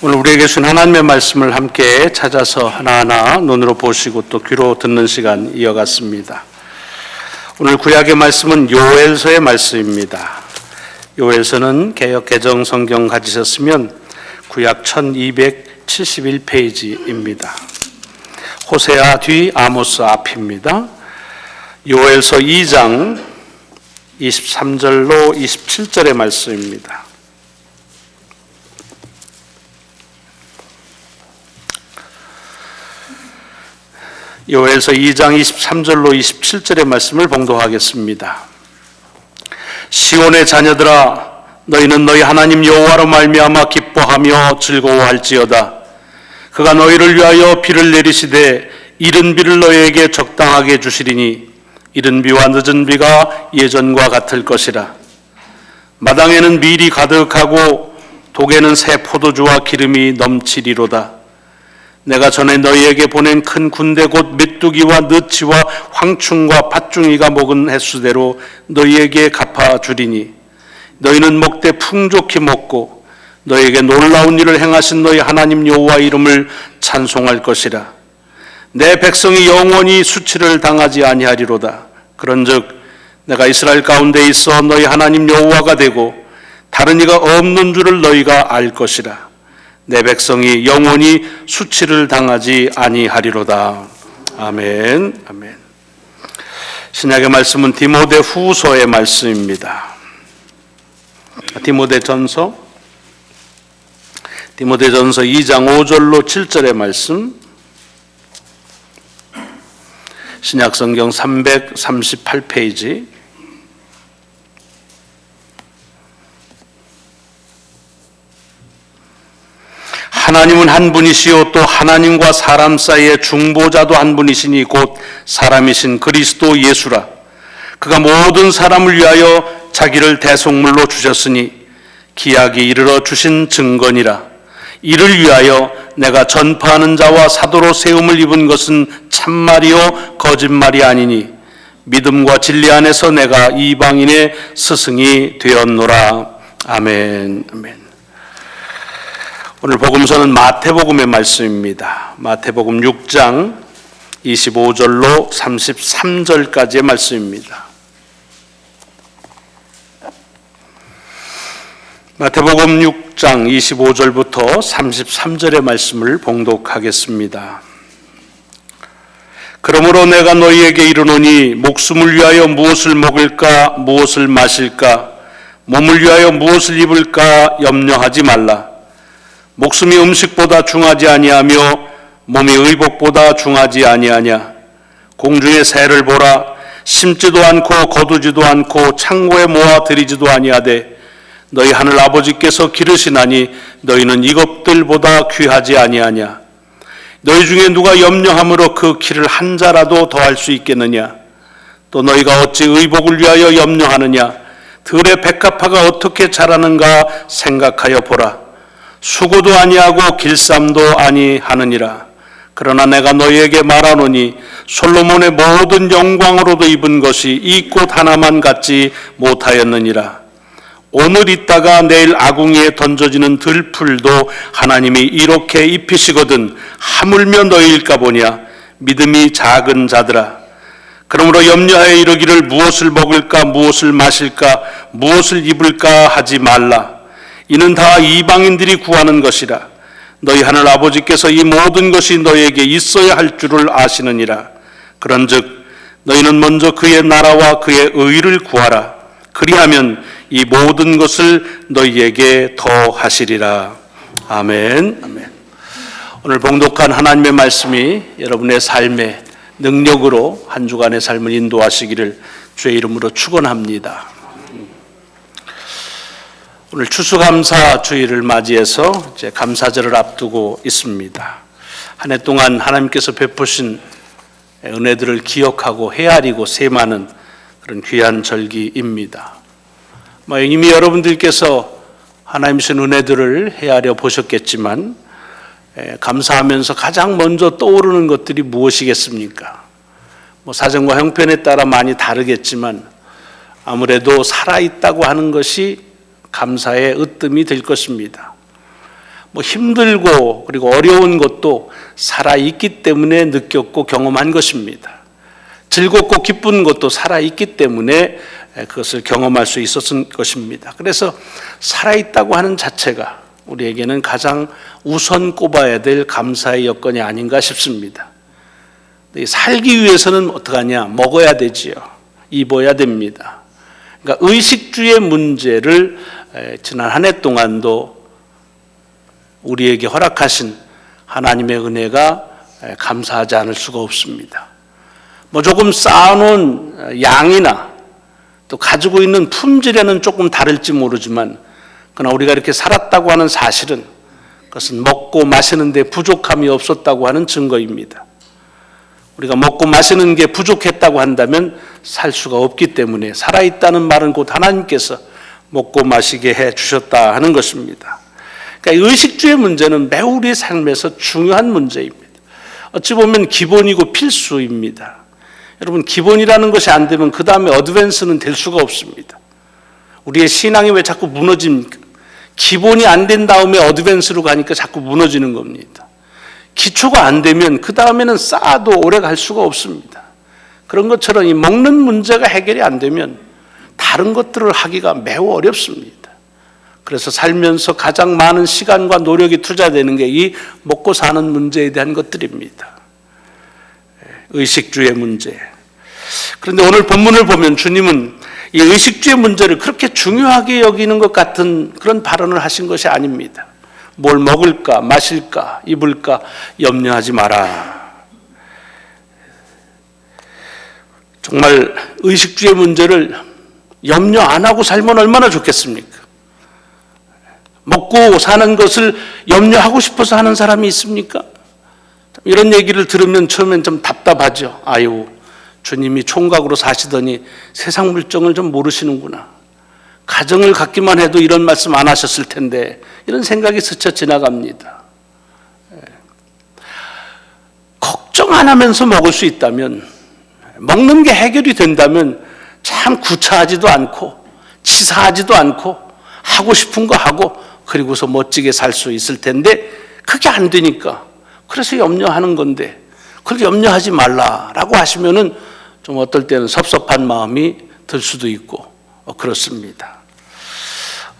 오늘 우리에게 주신 하나님의 말씀을 함께 찾아서 하나하나 눈으로 보시고 또 귀로 듣는 시간 이어갔습니다. 오늘 구약의 말씀은 요엘서의 말씀입니다. 요엘서는 개역 개정 성경 가지셨으면 구약 1271페이지입니다. 호세아 뒤 아모스 앞입니다. 요엘서 2장 23절로 27절의 말씀입니다. 요엘서 2장 23절로 27절의 말씀을 봉독하겠습니다. 시온의 자녀들아, 너희는 너희 하나님 여호와로 말미암아 기뻐하며 즐거워할지어다. 그가 너희를 위하여 비를 내리시되 이른 비를 너희에게 적당하게 주시리니 이른 비와 늦은 비가 예전과 같을 것이라. 마당에는 밀이 가득하고 독에는 새 포도주와 기름이 넘치리로다. 내가 전에 너희에게 보낸 큰 군대 곧 메뚜기와 느치와 황충과 팥중이가 먹은 횟수대로 너희에게 갚아주리니 너희는 먹되 풍족히 먹고 너희에게 놀라운 일을 행하신 너희 하나님 여호와 이름을 찬송할 것이라. 내 백성이 영원히 수치를 당하지 아니하리로다. 그런즉 내가 이스라엘 가운데 있어 너희 하나님 여호와가 되고 다른 이가 없는 줄을 너희가 알 것이라. 내 백성이 영원히 수치를 당하지 아니하리로다. 아멘. 아멘. 신약의 말씀은 디모데 후서의 말씀입니다. 디모데전서 2장 5절로 7절의 말씀, 신약성경 338페이지, 하나님은 한 분이시요 또 하나님과 사람 사이의 중보자도 한 분이시니 곧 사람이신 그리스도 예수라. 그가 모든 사람을 위하여 자기를 대속물로 주셨으니 기약이 이르러 주신 증거니라. 이를 위하여 내가 전파하는 자와 사도로 세움을 입은 것은 참말이요 거짓말이 아니니 믿음과 진리 안에서 내가 이방인의 스승이 되었노라. 아멘. 아멘. 오늘 복음서는 마태복음의 말씀입니다. 마태복음 6장 25절로 33절까지의 말씀입니다. 마태복음 6장 25절부터 33절의 말씀을 봉독하겠습니다. 그러므로 내가 너희에게 이르노니 목숨을 위하여 무엇을 먹을까 무엇을 마실까 몸을 위하여 무엇을 입을까 염려하지 말라. 목숨이 음식보다 중하지 아니하며 몸이 의복보다 중하지 아니하냐. 공중의 새를 보라. 심지도 않고 거두지도 않고 창고에 모아 들이지도 아니하되 너희 하늘 아버지께서 기르시나니 너희는 이것들보다 귀하지 아니하냐. 너희 중에 누가 염려함으로 그 키를 한 자라도 더할 수 있겠느냐. 또 너희가 어찌 의복을 위하여 염려하느냐. 들의 백합화가 어떻게 자라는가 생각하여 보라. 수고도 아니하고 길쌈도 아니하느니라. 그러나 내가 너희에게 말하노니 솔로몬의 모든 영광으로도 입은 것이 이 꽃 하나만 갖지 못하였느니라. 오늘 있다가 내일 아궁이에 던져지는 들풀도 하나님이 이렇게 입히시거든 하물며 너희일까 보냐. 믿음이 작은 자들아. 그러므로 염려하여 이르기를 무엇을 먹을까 무엇을 마실까 무엇을 입을까 하지 말라. 이는 다 이방인들이 구하는 것이라. 너희 하늘 아버지께서 이 모든 것이 너희에게 있어야 할 줄을 아시느니라. 그런즉 너희는 먼저 그의 나라와 그의 의를 구하라. 그리하면 이 모든 것을 너희에게 더하시리라. 아멘. 아멘. 오늘 봉독한 하나님의 말씀이 여러분의 삶의 능력으로 한 주간의 삶을 인도하시기를 주의 이름으로 축원합니다. 오늘 추수감사 주일을 맞이해서 이제 감사절을 앞두고 있습니다. 한 해 동안 하나님께서 베푸신 은혜들을 기억하고 헤아리고 셈하는 그런 귀한 절기입니다. 이미 여러분들께서 하나님 주신 은혜들을 헤아려 보셨겠지만 감사하면서 가장 먼저 떠오르는 것들이 무엇이겠습니까? 사정과 형편에 따라 많이 다르겠지만 아무래도 살아있다고 하는 것이 감사의 으뜸이 될 것입니다. 뭐 힘들고 그리고 어려운 것도 살아있기 때문에 느꼈고 경험한 것입니다. 즐겁고 기쁜 것도 살아있기 때문에 그것을 경험할 수 있었을 것입니다. 그래서 살아있다고 하는 자체가 우리에게는 가장 우선 꼽아야 될 감사의 여건이 아닌가 싶습니다. 살기 위해서는 어떡하냐? 먹어야 되지요. 입어야 됩니다. 그러니까 의식주의 문제를 지난 한 해 동안도 우리에게 허락하신 하나님의 은혜가 감사하지 않을 수가 없습니다. 뭐 조금 쌓아놓은 양이나 또 가지고 있는 품질에는 조금 다를지 모르지만 그러나 우리가 이렇게 살았다고 하는 사실은 그것은 먹고 마시는 데 부족함이 없었다고 하는 증거입니다. 우리가 먹고 마시는 게 부족했다고 한다면 살 수가 없기 때문에 살아있다는 말은 곧 하나님께서 먹고 마시게 해 주셨다 하는 것입니다. 그러니까 의식주의 문제는 매우 우리의 삶에서 중요한 문제입니다. 어찌 보면 기본이고 필수입니다. 여러분, 기본이라는 것이 안 되면 그 다음에 어드밴스는 될 수가 없습니다. 우리의 신앙이 왜 자꾸 무너집니까? 기본이 안 된 다음에 어드밴스로 가니까 자꾸 무너지는 겁니다. 기초가 안 되면 그 다음에는 쌓아도 오래 갈 수가 없습니다. 그런 것처럼 이 먹는 문제가 해결이 안 되면 다른 것들을 하기가 매우 어렵습니다. 그래서 살면서 가장 많은 시간과 노력이 투자되는 게 이 먹고 사는 문제에 대한 것들입니다. 의식주의 문제. 그런데 오늘 본문을 보면 주님은 이 의식주의 문제를 그렇게 중요하게 여기는 것 같은 그런 발언을 하신 것이 아닙니다. 뭘 먹을까, 마실까, 입을까 염려하지 마라. 정말 의식주의 문제를 염려 안 하고 살면 얼마나 좋겠습니까? 먹고 사는 것을 염려하고 싶어서 하는 사람이 있습니까? 이런 얘기를 들으면 처음엔 좀 답답하죠. 아유, 주님이 총각으로 사시더니 세상 물정을 좀 모르시는구나. 가정을 갖기만 해도 이런 말씀 안 하셨을 텐데 이런 생각이 스쳐 지나갑니다. 걱정 안 하면서 먹을 수 있다면, 먹는 게 해결이 된다면 참 구차하지도 않고 치사하지도 않고 하고 싶은 거 하고 그리고서 멋지게 살 수 있을 텐데 그게 안 되니까 그래서 염려하는 건데 그렇게 염려하지 말라라고 하시면은 좀 어떨 때는 섭섭한 마음이 들 수도 있고 그렇습니다.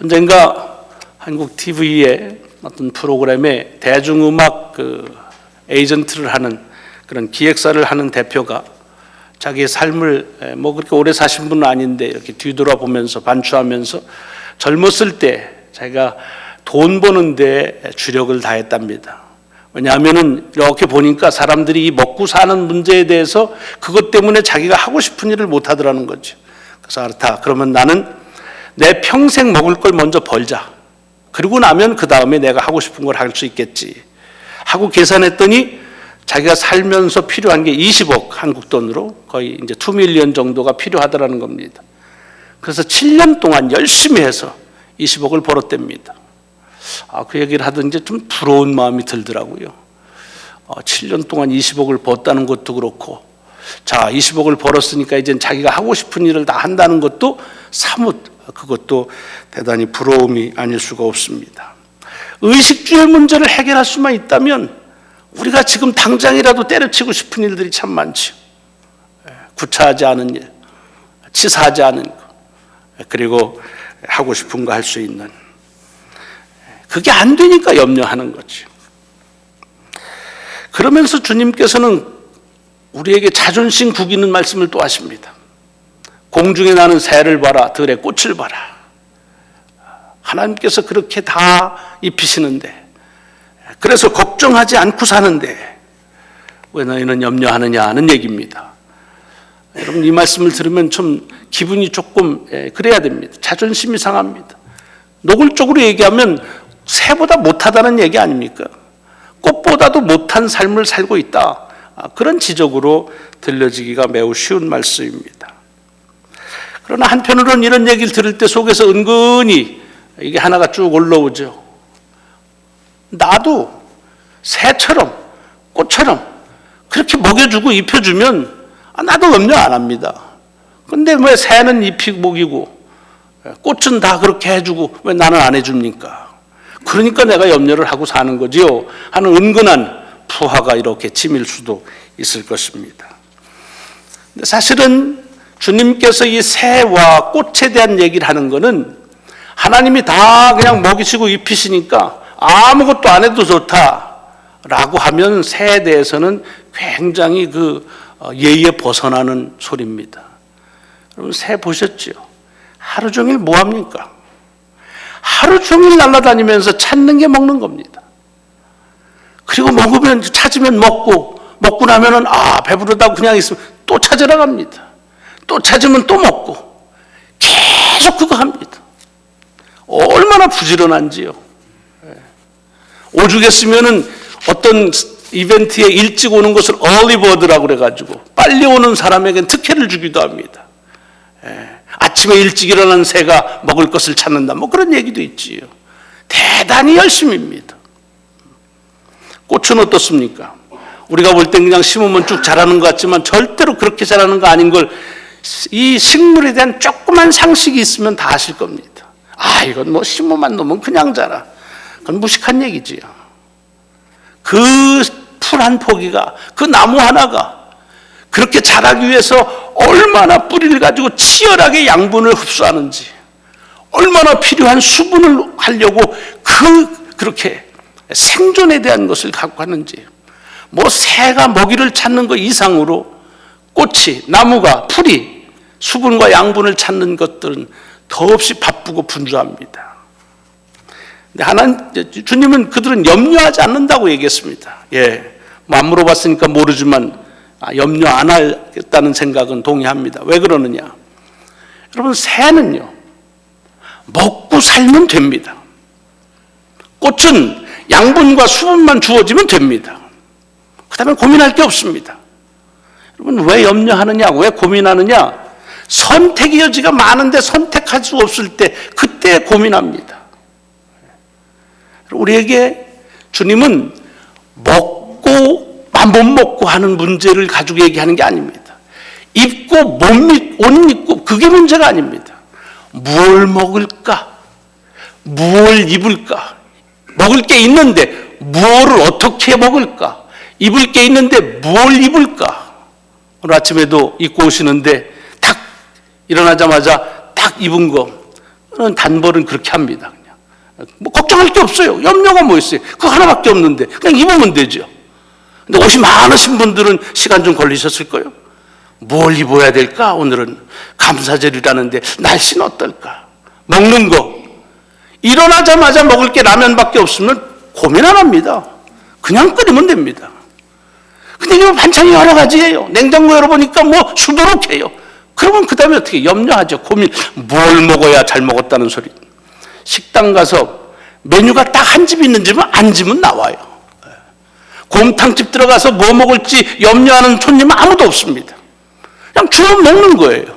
언젠가 한국 TV의 어떤 프로그램에 대중음악 에이전트를 하는 그런 기획사를 하는 대표가 자기의 삶을 뭐 그렇게 오래 사신 분은 아닌데 이렇게 뒤돌아보면서 반추하면서 젊었을 때 자기가 돈 버는데 주력을 다했답니다. 왜냐하면은 이렇게 보니까 사람들이 이 먹고 사는 문제에 대해서 그것 때문에 자기가 하고 싶은 일을 못 하더라는 거죠. 그래서 알았다. 그러면 나는 내 평생 먹을 걸 먼저 벌자. 그리고 나면 그 다음에 내가 하고 싶은 걸 할 수 있겠지. 하고 계산했더니 자기가 살면서 필요한 게 20억 한국 돈으로 거의 이제 2밀리언 정도가 필요하더라는 겁니다. 그래서 7년 동안 열심히 해서 20억을 벌었답니다. 그 얘기를 하던지 좀 부러운 마음이 들더라고요. 7년 동안 20억을 벌었다는 것도 그렇고, 자, 20억을 벌었으니까 이제 자기가 하고 싶은 일을 다 한다는 것도 사뭇 그것도 대단히 부러움이 아닐 수가 없습니다. 의식주의 문제를 해결할 수만 있다면 우리가 지금 당장이라도 때려치고 싶은 일들이 참 많죠. 구차하지 않은 일, 치사하지 않은 것, 그리고 하고 싶은 거 할 수 있는, 그게 안 되니까 염려하는 거죠. 그러면서 주님께서는 우리에게 자존심 구기는 말씀을 또 하십니다. 공중에 나는 새를 봐라, 들의 꽃을 봐라. 하나님께서 그렇게 다 입히시는데, 그래서 걱정하지 않고 사는데 왜 너희는 염려하느냐 하는 얘기입니다. 여러분, 이 말씀을 들으면 좀 기분이 조금 그래야 됩니다. 자존심이 상합니다. 노골적으로 얘기하면 새보다 못하다는 얘기 아닙니까? 꽃보다도 못한 삶을 살고 있다. 그런 지적으로 들려지기가 매우 쉬운 말씀입니다. 그러나 한편으로는 이런 얘기를 들을 때 속에서 은근히 이게 하나가 쭉 올라오죠. 나도 새처럼 꽃처럼 그렇게 먹여주고 입혀주면 나도 염려 안 합니다. 근데 왜 새는 잎이 먹이고 꽃은 다 그렇게 해주고 왜 나는 안 해줍니까? 그러니까 내가 염려를 하고 사는 거지요 하는 은근한 부하가 이렇게 짐일 수도 있을 것입니다. 근데 사실은 주님께서 이 새와 꽃에 대한 얘기를 하는 것은 하나님이 다 그냥 먹이시고 입히시니까 아무것도 안 해도 좋다라고 하면 새에 대해서는 굉장히 예의에 벗어나는 소리입니다. 여러분 새 보셨죠? 하루 종일 뭐 합니까? 하루 종일 날아다니면서 찾는 게 먹는 겁니다. 그리고 먹으면 찾으면 먹고 나면은 배부르다고 그냥 있으면 또 찾으러 갑니다. 또 찾으면 또 먹고 계속 그거 합니다. 얼마나 부지런한지요. 오죽했으면은 어떤 이벤트에 일찍 오는 것을 early bird라고 그래가지고 빨리 오는 사람에겐 특혜를 주기도 합니다. 아침에 일찍 일어난 새가 먹을 것을 찾는다. 뭐 그런 얘기도 있지요. 대단히 열심입니다. 꽃은 어떻습니까? 우리가 볼 땐 그냥 심으면 쭉 자라는 것 같지만 절대로 그렇게 자라는 거 아닌 걸 이 식물에 대한 조그만 상식이 있으면 다 아실 겁니다. 이건 뭐 심어만 놓으면 그냥 자라. 그건 무식한 얘기지요. 그 풀 한 포기가, 그 나무 하나가 그렇게 자라기 위해서 얼마나 뿌리를 가지고 치열하게 양분을 흡수하는지, 얼마나 필요한 수분을 하려고 그렇게 생존에 대한 것을 갖고 하는지, 뭐 새가 먹이를 찾는 것 이상으로 꽃이, 나무가, 풀이 수분과 양분을 찾는 것들은 더없이 바쁘고 분주합니다. 근데 주님은 그들은 염려하지 않는다고 얘기했습니다. 뭐 안 물어봤으니까 모르지만 염려 안 하겠다는 생각은 동의합니다. 왜 그러느냐? 여러분 새는요 먹고 살면 됩니다. 꽃은 양분과 수분만 주어지면 됩니다. 그 다음에 고민할 게 없습니다. 여러분 왜 염려하느냐, 왜 고민하느냐? 선택의 여지가 많은데 선택할 수 없을 때 그때 고민합니다. 우리에게 주님은 먹고 못 먹고 하는 문제를 가지고 얘기하는 게 아닙니다. 입고 옷 입고 그게 문제가 아닙니다. 뭘 먹을까? 무엇을 입을까? 먹을 게 있는데 무엇을 어떻게 먹을까? 입을 게 있는데 뭘 입을까? 오늘 아침에도 입고 오시는데 딱 일어나자마자 딱 입은 거는 단벌은 그렇게 합니다. 그냥 뭐 걱정할 게 없어요. 염려가 뭐 있어요? 그거 하나밖에 없는데 그냥 입으면 되죠. 근데 옷이 많으신 분들은 시간 좀 걸리셨을 거예요. 뭘 입어야 될까? 오늘은 감사절이라는데 날씨는 어떨까? 먹는 거 일어나자마자 먹을 게 라면밖에 없으면 고민 안 합니다. 그냥 끓이면 됩니다. 근데 이거 반찬이 여러 가지예요. 냉장고 열어보니까 뭐 수두룩해요. 그러면 그 다음에 어떻게 염려하죠? 고민, 뭘 먹어야 잘 먹었다는 소리. 식당 가서 메뉴가 딱 한 집 있는 집은 앉으면 나와요. 곰탕집 들어가서 뭐 먹을지 염려하는 손님은 아무도 없습니다. 그냥 주워 먹는 거예요.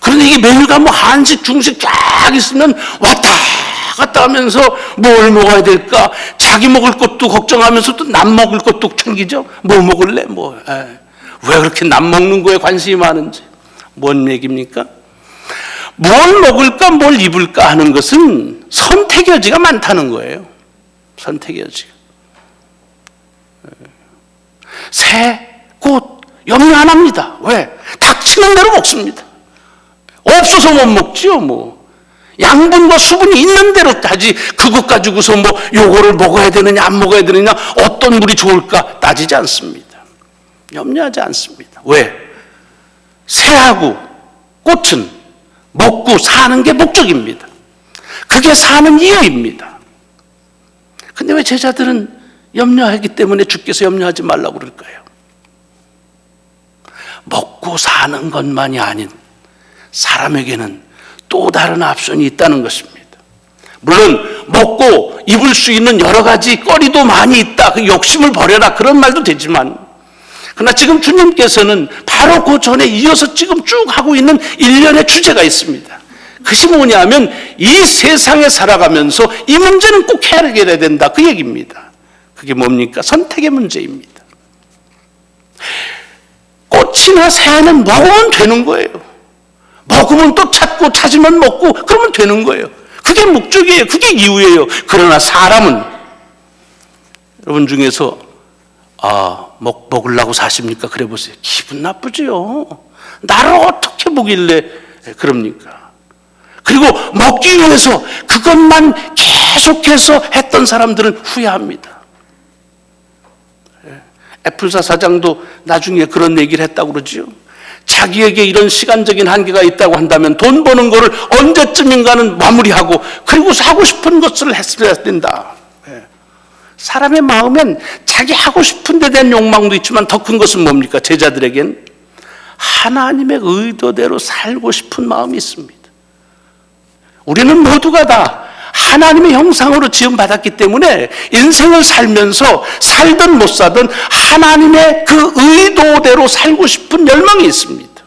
그런데 이게 메뉴가 뭐 한식, 중식 쫙 있으면 왔다 갔다 하면서 뭘 먹어야 될까? 자기 먹을 것도 걱정하면서 또 남 먹을 것도 챙기죠. 뭐 먹을래? 왜 그렇게 남 먹는 거에 관심이 많은지. 뭔 얘기입니까? 뭘 먹을까, 뭘 입을까 하는 것은 선택의 여지가 많다는 거예요. 선택의 여지가. 새, 꽃, 염려 안 합니다. 왜? 닥치는 대로 먹습니다. 없어서 못 먹지요, 뭐. 양분과 수분이 있는 대로 하지, 그것 가지고서 뭐, 요거를 먹어야 되느냐, 안 먹어야 되느냐, 어떤 물이 좋을까 따지지 않습니다. 염려하지 않습니다. 왜? 새하고 꽃은 먹고 사는 게 목적입니다. 그게 사는 이유입니다. 근데 왜 제자들은 염려하기 때문에 주께서 염려하지 말라고 그럴까요? 먹고 사는 것만이 아닌 사람에게는 또 다른 앞선이 있다는 것입니다. 물론 먹고 입을 수 있는 여러 가지 거리도 많이 있다. 그 욕심을 버려라 그런 말도 되지만, 그러나 지금 주님께서는 바로 그 전에 이어서 지금 쭉 하고 있는 일련의 주제가 있습니다. 그것이 뭐냐면 이 세상에 살아가면서 이 문제는 꼭 해결해야 된다 그 얘기입니다. 그게 뭡니까? 선택의 문제입니다. 꽃이나 새는 먹으면 되는 거예요. 먹으면 또 찾고 찾으면 먹고 그러면 되는 거예요. 그게 목적이에요. 그게 이유예요. 그러나 사람은 여러분 중에서 먹으려고 사십니까? 그래 보세요. 기분 나쁘지요. 나를 어떻게 보길래 그럽니까? 그리고 먹기 위해서 그것만 계속해서 했던 사람들은 후회합니다. 애플사 사장도 나중에 그런 얘기를 했다고 그러지요. 자기에게 이런 시간적인 한계가 있다고 한다면 돈 버는 거를 언제쯤인가는 마무리하고 그리고 하고 싶은 것을 했어야 된다. 사람의 마음엔 자기 하고 싶은 데 대한 욕망도 있지만 더 큰 것은 뭡니까? 제자들에겐 하나님의 의도대로 살고 싶은 마음이 있습니다. 우리는 모두가 다 하나님의 형상으로 지음받았기 때문에 인생을 살면서 살든 못 살든 하나님의 그 의도대로 살고 싶은 열망이 있습니다.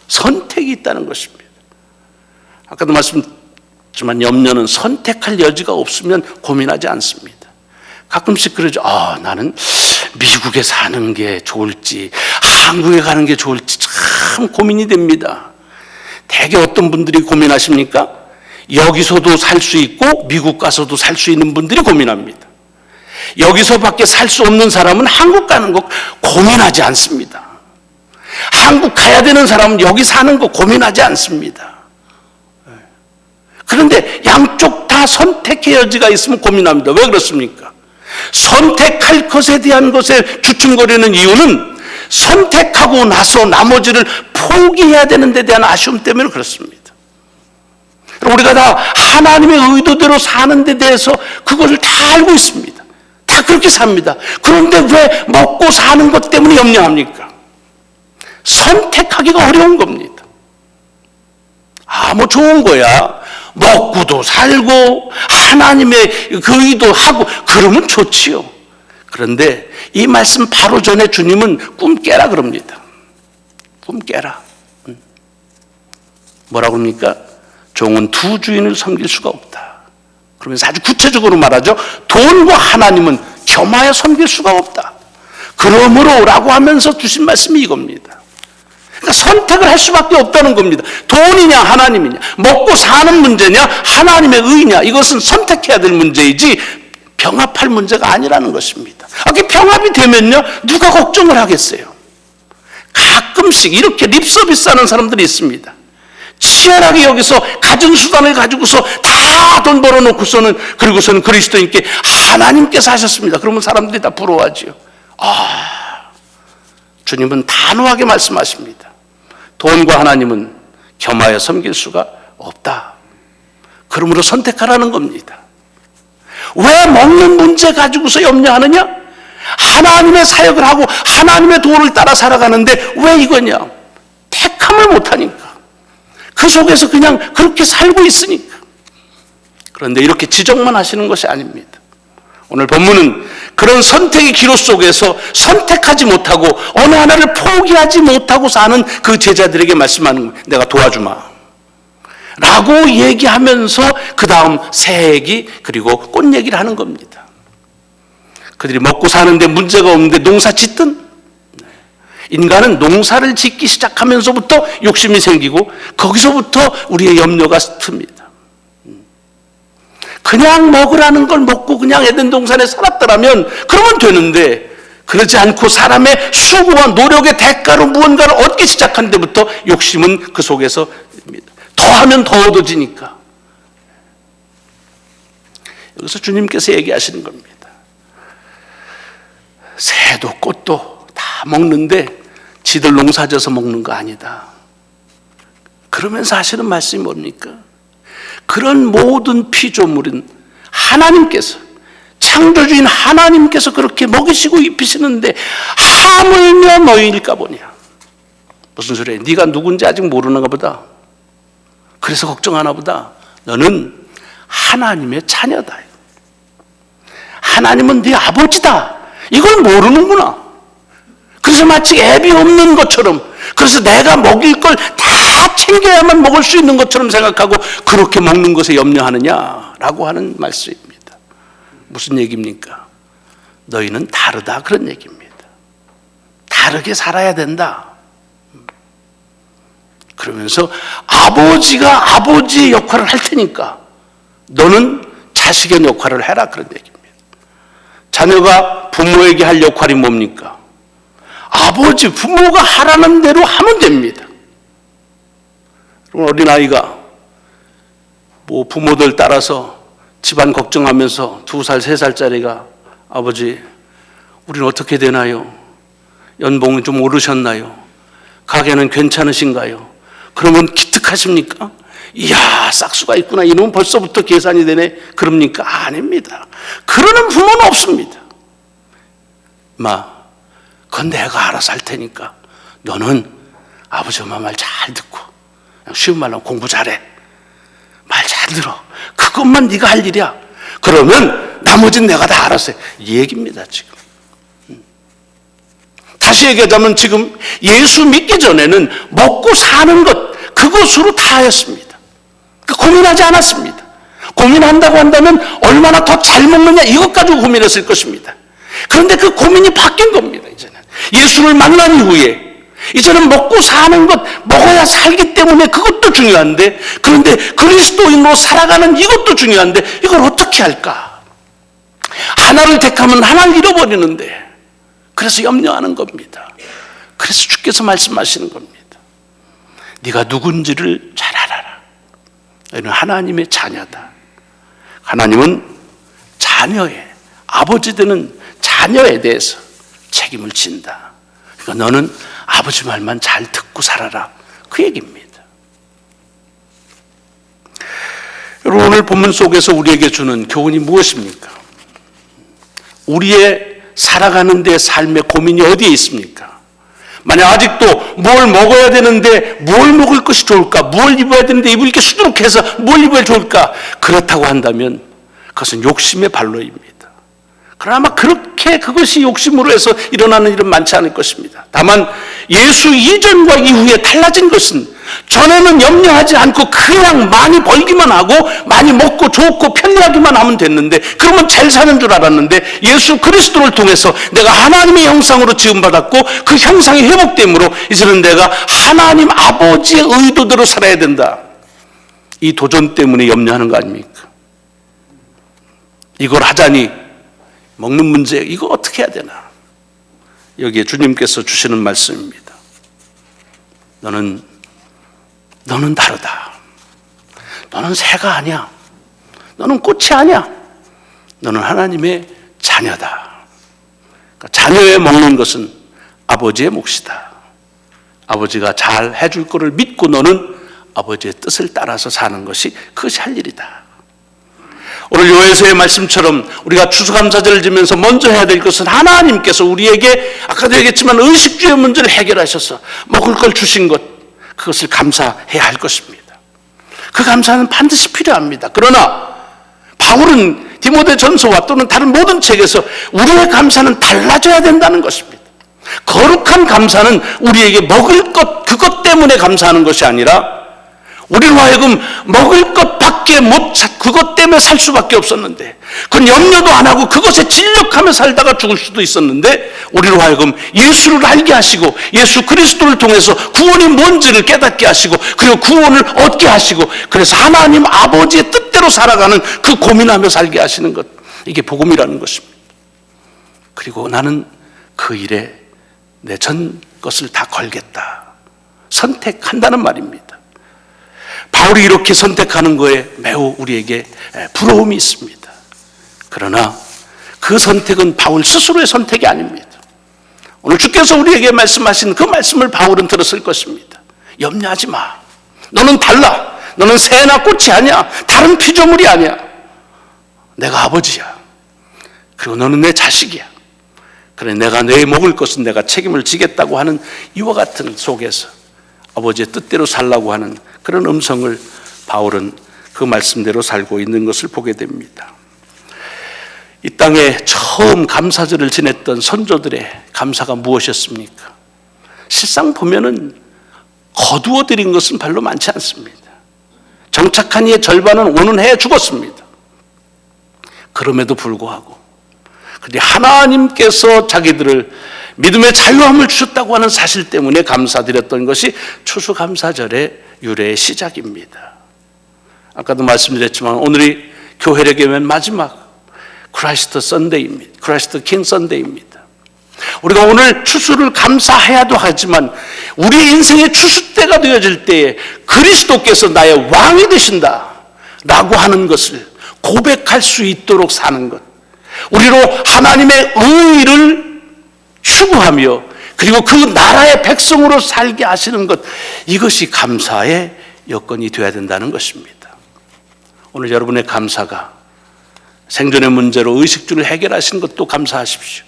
선택이 있다는 것입니다. 아까도 말씀드렸지만 염려는 선택할 여지가 없으면 고민하지 않습니다. 가끔씩 그러죠. 나는 미국에 사는 게 좋을지 한국에 가는 게 좋을지 참 고민이 됩니다. 대개 어떤 분들이 고민하십니까? 여기서도 살 수 있고 미국 가서도 살 수 있는 분들이 고민합니다. 여기서밖에 살 수 없는 사람은 한국 가는 거 고민하지 않습니다. 한국 가야 되는 사람은 여기 사는 거 고민하지 않습니다. 그런데 양쪽 다 선택의 여지가 있으면 고민합니다. 왜 그렇습니까? 선택할 것에 대한 것에 주춤거리는 이유는 선택하고 나서 나머지를 포기해야 되는 데 대한 아쉬움 때문에 그렇습니다. 우리가 다 하나님의 의도대로 사는 데 대해서 그것을 다 알고 있습니다. 다 그렇게 삽니다. 그런데 왜 먹고 사는 것 때문에 염려합니까? 선택하기가 어려운 겁니다. 뭐 좋은 거야. 먹고도 살고 하나님의 그 의도하고 그러면 좋지요. 그런데 이 말씀 바로 전에 주님은 꿈 깨라 그럽니다. 꿈 깨라. 뭐라고 합니까? 종은 두 주인을 섬길 수가 없다. 그러면서 아주 구체적으로 말하죠. 돈과 하나님은 겸하여 섬길 수가 없다. 그러므로 라고 하면서 주신 말씀이 이겁니다. 그러니까 선택을 할 수밖에 없다는 겁니다. 돈이냐 하나님이냐, 먹고 사는 문제냐 하나님의 의냐, 이것은 선택해야 될 문제이지 병합할 문제가 아니라는 것입니다. 그게 병합이 되면요 누가 걱정을 하겠어요? 가끔씩 이렇게 립서비스하는 사람들이 있습니다. 치열하게 여기서 가진 수단을 가지고서 다 돈 벌어놓고서는 그리고서는 그리스도인께 하나님께서 하셨습니다. 그러면 사람들이 다 부러워하지요. 주님은 단호하게 말씀하십니다. 돈과 하나님은 겸하여 섬길 수가 없다. 그러므로 선택하라는 겁니다. 왜 먹는 문제 가지고서 염려하느냐? 하나님의 사역을 하고 하나님의 도를 따라 살아가는데 왜 이거냐? 택함을 못하니까. 그 속에서 그냥 그렇게 살고 있으니까. 그런데 이렇게 지적만 하시는 것이 아닙니다. 오늘 본문은 그런 선택의 기로 속에서 선택하지 못하고 어느 하나를 포기하지 못하고 사는 그 제자들에게 말씀하는 거예요. 내가 도와주마 라고 얘기하면서 그 다음 새 얘기 그리고 꽃 얘기를 하는 겁니다. 그들이 먹고 사는데 문제가 없는데 농사 짓든, 인간은 농사를 짓기 시작하면서부터 욕심이 생기고 거기서부터 우리의 염려가 틉니다. 그냥 먹으라는 걸 먹고 그냥 에덴 동산에 살았더라면 그러면 되는데, 그렇지 않고 사람의 수고와 노력의 대가로 무언가를 얻기 시작한 데부터 욕심은 그 속에서 더하면 더 얻어지니까. 여기서 주님께서 얘기하시는 겁니다. 새도 꽃도 다 먹는데 지들 농사져서 먹는 거 아니다. 그러면서 하시는 말씀이 뭡니까? 그런 모든 피조물은 하나님께서, 창조주인 하나님께서 그렇게 먹이시고 입히시는데 하물며 너희일까 보냐. 무슨 소리야? 네가 누군지 아직 모르는가 보다. 그래서 걱정하나 보다. 너는 하나님의 자녀다. 하나님은 네 아버지다. 이걸 모르는구나. 그래서 마치 애비 없는 것처럼, 그래서 내가 먹일 걸 다 챙겨야만 먹을 수 있는 것처럼 생각하고 그렇게 먹는 것에 염려하느냐라고 하는 말씀입니다. 무슨 얘기입니까? 너희는 다르다, 그런 얘기입니다. 다르게 살아야 된다. 그러면서 아버지가 아버지의 역할을 할 테니까 너는 자식의 역할을 해라, 그런 얘기입니다. 자녀가 부모에게 할 역할이 뭡니까? 아버지, 부모가 하라는 대로 하면 됩니다. 어린아이가 부모들 따라서 집안 걱정하면서 2살, 3살짜리가 아버지, 우리는 어떻게 되나요? 연봉이 좀 오르셨나요? 가게는 괜찮으신가요? 그러면 기특하십니까? 이야, 싹수가 있구나. 이놈은 벌써부터 계산이 되네. 그럽니까? 아닙니다. 그러는 부모는 없습니다. 그건 내가 알아서 할 테니까 너는 아버지 엄마 말 잘 듣고, 쉬운 말로 공부 잘해. 말 잘 들어. 그것만 네가 할 일이야. 그러면 나머지는 내가 다 알아서 해. 이 얘기입니다, 지금. 다시 얘기하자면 지금 예수 믿기 전에는 먹고 사는 것, 그것으로 다 하였습니다. 고민하지 않았습니다. 고민한다고 한다면 얼마나 더 잘 먹느냐, 이것 가지고 고민했을 것입니다. 그런데 그 고민이 바뀐 겁니다, 이제는. 예수를 만난 이후에 이제는 먹고 사는 것, 먹어야 살기 때문에 그것도 중요한데, 그런데 그리스도인으로 살아가는 이것도 중요한데, 이걸 어떻게 할까? 하나를 택하면 하나를 잃어버리는데, 그래서 염려하는 겁니다. 그래서 주께서 말씀하시는 겁니다. 네가 누군지를 잘 알아라. 너는 하나님의 자녀다. 하나님은 자녀의, 아버지 되는 자녀에 대해서 책임을 진다. 그러니까 너는 아버지 말만 잘 듣고 살아라, 그 얘기입니다. 여러분, 오늘 본문 속에서 우리에게 주는 교훈이 무엇입니까? 우리의 살아가는 데 삶의 고민이 어디에 있습니까? 만약 아직도 뭘 먹어야 되는데 뭘 먹을 것이 좋을까? 뭘 입어야 되는데 입을 게 수두룩해서 뭘 입어야 좋을까? 그렇다고 한다면 그것은 욕심의 발로입니다. 그러나 아마 그렇게 그것이 욕심으로 해서 일어나는 일은 많지 않을 것입니다. 다만 예수 이전과 이후에 달라진 것은, 전에는 염려하지 않고 그냥 많이 벌기만 하고 많이 먹고 좋고 편리하기만 하면 됐는데, 그러면 잘 사는 줄 알았는데, 예수 그리스도를 통해서 내가 하나님의 형상으로 지음받았고 그 형상이 회복됨으로 이제는 내가 하나님 아버지의 의도대로 살아야 된다. 이 도전 때문에 염려하는 거 아닙니까? 이걸 하자니 먹는 문제, 이거 어떻게 해야 되나? 여기에 주님께서 주시는 말씀입니다. 너는 다르다. 너는 새가 아니야. 너는 꽃이 아니야. 너는 하나님의 자녀다. 그러니까 자녀에 먹는 것은 아버지의 몫이다. 아버지가 잘 해줄 거를 믿고 너는 아버지의 뜻을 따라서 사는 것이 그것이 할 일이다. 오늘 요에서의 말씀처럼 우리가 추수감사절을 지면서 먼저 해야 될 것은, 하나님께서 우리에게 아까도 얘기했지만 의식주의 문제를 해결하셔서 먹을 걸 주신 것, 그것을 감사해야 할 것입니다. 그 감사는 반드시 필요합니다. 그러나 바울은 디모데전서와 또는 다른 모든 책에서 우리의 감사는 달라져야 된다는 것입니다. 거룩한 감사는 우리에게 먹을 것, 그것 때문에 감사하는 것이 아니라, 우리로 하여금 먹을 것밖에 못 찾고 그것 때문에 살 수밖에 없었는데, 그건 염려도 안 하고 그것에 진력하며 살다가 죽을 수도 있었는데, 우리로 하여금 예수를 알게 하시고 예수 그리스도를 통해서 구원이 뭔지를 깨닫게 하시고, 그리고 구원을 얻게 하시고, 그래서 하나님 아버지의 뜻대로 살아가는 그 고민하며 살게 하시는 것, 이게 복음이라는 것입니다. 그리고 나는 그 일에 내 전 것을 다 걸겠다, 선택한다는 말입니다. 바울이 이렇게 선택하는 거에 매우 우리에게 부러움이 있습니다. 그러나 그 선택은 바울 스스로의 선택이 아닙니다. 오늘 주께서 우리에게 말씀하신 그 말씀을 바울은 들었을 것입니다. 염려하지 마. 너는 달라. 너는 새나 꽃이 아니야. 다른 피조물이 아니야. 내가 아버지야. 그리고 너는 내 자식이야. 그래, 내가 내 먹을 것은 내가 책임을 지겠다고 하는 이와 같은 속에서 아버지의 뜻대로 살라고 하는 그런 음성을 바울은 그 말씀대로 살고 있는 것을 보게 됩니다. 이 땅에 처음 감사절을 지냈던 선조들의 감사가 무엇이었습니까? 실상 보면은 거두어 드린 것은 별로 많지 않습니다. 정착한 이의 절반은 오는 해에 죽었습니다. 그럼에도 불구하고, 그런데 하나님께서 자기들을 믿음의 자유함을 주셨다고 하는 사실 때문에 감사드렸던 것이 추수감사절의 유래의 시작입니다. 아까도 말씀드렸지만 오늘이 교회력의 맨 마지막 크라이스트 선데이입니다. 크라이스트 킹 선데이입니다. 우리가 오늘 추수를 감사해야도 하지만 우리 인생의 추수 때가 되어질 때에 그리스도께서 나의 왕이 되신다 라고 하는 것을 고백할 수 있도록 사는 것, 우리로 하나님의 의의를 추구하며 그리고 그 나라의 백성으로 살게 하시는 것, 이것이 감사의 여건이 되어야 된다는 것입니다. 오늘 여러분의 감사가 생존의 문제로 의식주를 해결하신 것도 감사하십시오.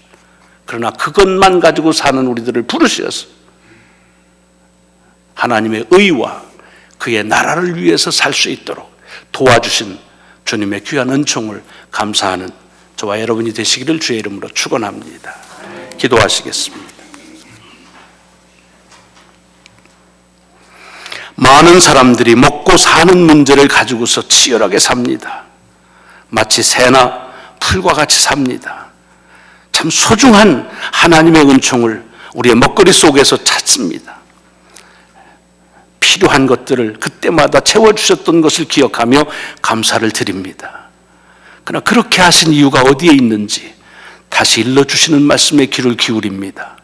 그러나 그것만 가지고 사는 우리들을 부르셔서 하나님의 의와 그의 나라를 위해서 살 수 있도록 도와주신 주님의 귀한 은총을 감사하는 저와 여러분이 되시기를 주의 이름으로 축원합니다. 기도하시겠습니다. 많은 사람들이 먹고 사는 문제를 가지고서 치열하게 삽니다. 마치 새나 풀과 같이 삽니다. 참 소중한 하나님의 은총을 우리의 먹거리 속에서 찾습니다. 필요한 것들을 그때마다 채워주셨던 것을 기억하며 감사를 드립니다. 그러나 그렇게 하신 이유가 어디에 있는지 다시 일러주시는 말씀에 귀를 기울입니다.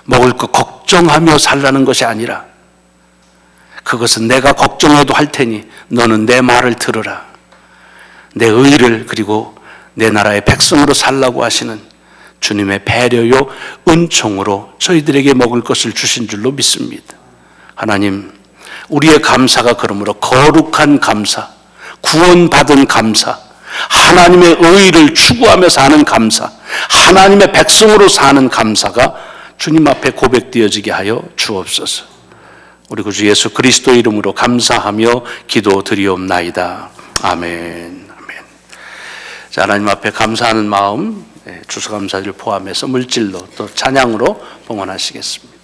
먹을 것 걱정하며 살라는 것이 아니라 그것은 내가 걱정해도 할 테니 너는 내 말을 들으라. 내 의를 그리고 내 나라의 백성으로 살라고 하시는 주님의 배려요 은총으로 저희들에게 먹을 것을 주신 줄로 믿습니다. 하나님, 우리의 감사가 그러므로 거룩한 감사, 구원받은 감사, 하나님의 의를 추구하며 사는 감사, 하나님의 백성으로 사는 감사가 주님 앞에 고백되어지게 하여 주옵소서. 우리 구주 예수 그리스도 이름으로 감사하며 기도드리옵나이다. 아멘. 아멘. 자, 하나님 앞에 감사하는 마음, 추수감사를 포함해서 물질로 또 찬양으로 봉헌하시겠습니다.